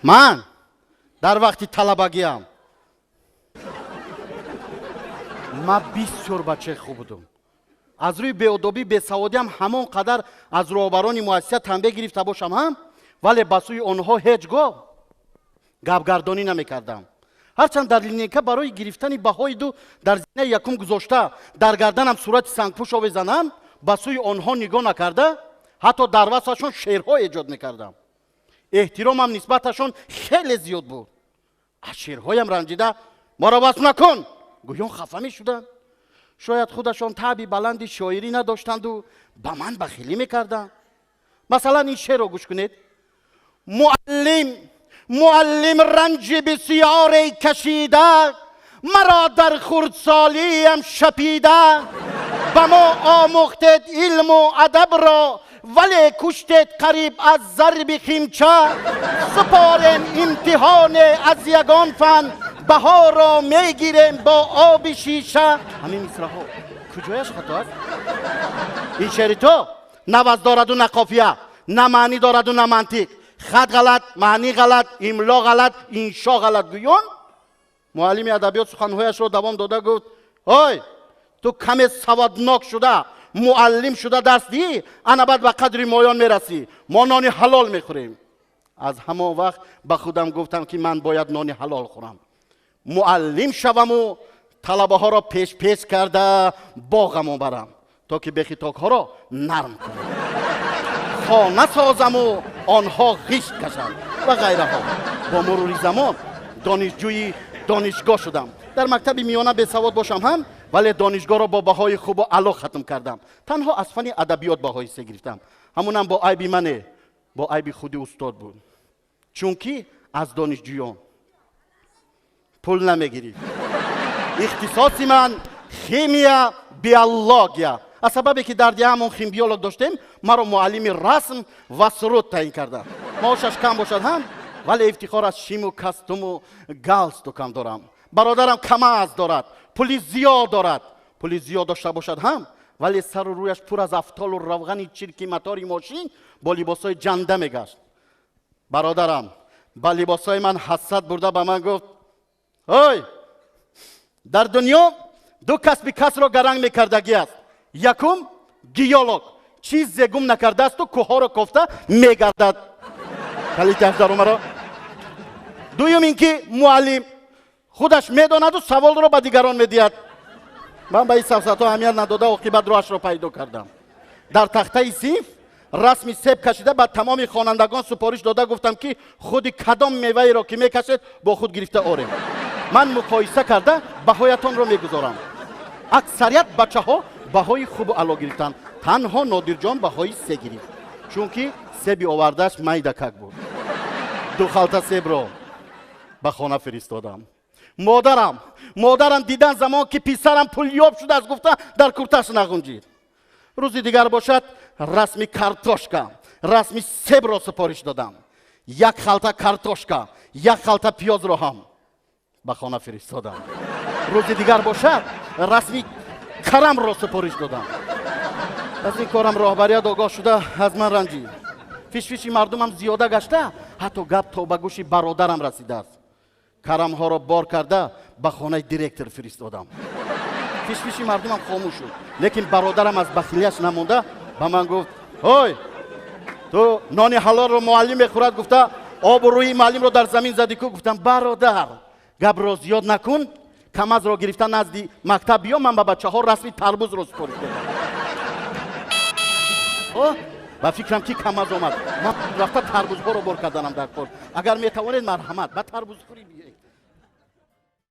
من در وقتی طلبگیم ما بسیار بچه خوب بودم. از روی بی‌ادبی بی‌سوادی هم همون قدر از روبران مؤسسه تنبیه گرفته باشم هم، ولی با سوی آنها هیچ گپگردانی نمیکردم. هرچند در لینیکا برای گرفتن بهای دو در زینه یکم گذاشته در گردنم صورت سنگپوش بزنم، با سوی آنها نگاه نکرده حتی در وسطشون شعرها ایجاد میکردم. احترامم نسبتشون خیلی زیاد بود. از شعرهایم رنجیده ما را بس نکن گویان خفه میشدند. شاید خودشان طبع بلندی شاعری نداشتند و به من بخیلی میکردند. مثلا این شعر رو گوش کنید. معلم رنج بسیاری کشیده، مرا در خردسالیم شپیده. به ما آموختید علم و ادب را، ولی کشتید قریب از ضرب خیمچه. سپاریم امتحان از یگان فن، بها را میگیریم با آب شیشه. همین مصرع ها کجایش خطا است؟ این شعر تو نه وزن دارد و نه قافیه، نه معنی دارد و نه منطق. خط غلط، معنی غلط، املا غلط، انشا غلط گویان. معلم ادبیات سخنهایش را دوام داده گفت های تو کمی سوادناک شده معلم شده درس دی، انا بعد به قدر مایان میرسی، ما نان حلال میخوریم. از همان وقت به خودم گفتم که من باید نان حلال خورم، معلم شوم و طلبه ها را پیش کرده باغم برم تا که بخیتاک ها را نرم کنم، خانه سازم و آنها غشت کشند و غیره ها. با مرور زمان دانشجوی دانشگاه شدم. در مکتب میانه بی‌سواد باشم هم، ولی دانشگاه را با بهای خوب و علا ختم کردم. تنها از فن ادبیات بهای 3 گرفتم. همونم با عیبی منه، با عیبی خودی استاد بود. چونکی از دانشجویان پول نمیگیری. اختصاصی من خیمیا بیولوژیا. از سببی که در دیگه همون خیم بیولوژ داشتیم، ما رو معلم رسم و سرود تعیین کردن. معاشش کم باشد هم، ولی افتخار از شیم و کاستوم و گالستوکم دارم. برادرم کماز دارد، پول زیاد دارد. پول زیاد داشته باشد هم، ولی سر و رویش پر از افتال و روغن چرکی متاری ماشین با لباسای جنده میگشت. برادرم با لباسای من حسد برده به من گفت ای در دنیا 2 کسب کس را گرنگ میکردگی است. یکم گیولوگ، چیز گم نکرده است و کوه را کفته میگردد. کلی تحضر مرا. دوم اینکه معلم خودش میداند و سوال را به دیگران میدهد. من به این سفسطه اهمیت نداده عاقبت راهش را پیدا کردم. در تخته صنف رسمی سیب کشیده به تمام خوانندگان سپارش داده گفتم که خود کدام میوه را که میکشید با خود گرفته آریم. من مقایسه کرده بهایتان را میگذارم. اکثریت بچه ها بهای خوب و علا گرفتند، تنها نادر جان بهای 3 گرفت. چونکه سیبی آوردهش میدکک بود. 2 خلطه سیب را به خانه فرستادم. مادرم دیدن زمان که پسرم پولیاب شده از گفته در کورتش نگنجید. روزی دیگر باشد رسمی کارتوشکا، رسمی سیب را سپارش دادم. 1 خلطه کارتوشکا، 1 خلطه پیاز را هم به خانه فرستادم. روزی دیگر باشد رسمی کرم را سپارش دادم. از این کارم راهبریت آگاه شده از من رنجید. فیش مردمم زیاده گشته، حتی گپ تا به گوش برادرم رسیده است. کرم ها را بار کرده به خانه دیرکتر فرستادم. فیش مردمم خاموش شد، لیکن برادرم از بخیلیش نمونده به من گفت های تو نان حلال رو معلم میخورد گفته آب و روی معلم رو در زمین زدی کو. گفتم برادر گپ را زیاد نکن، کماز را گرفتن نزدی مکتب بیا، من به بچه ها رسمی تربوز رو سپارش دادم. با فکرم که کماز آمد، من رفته تربوز ها رو بار کردنم در کار. اگر میتوانید مرحمت به تربوز خوری بیایید.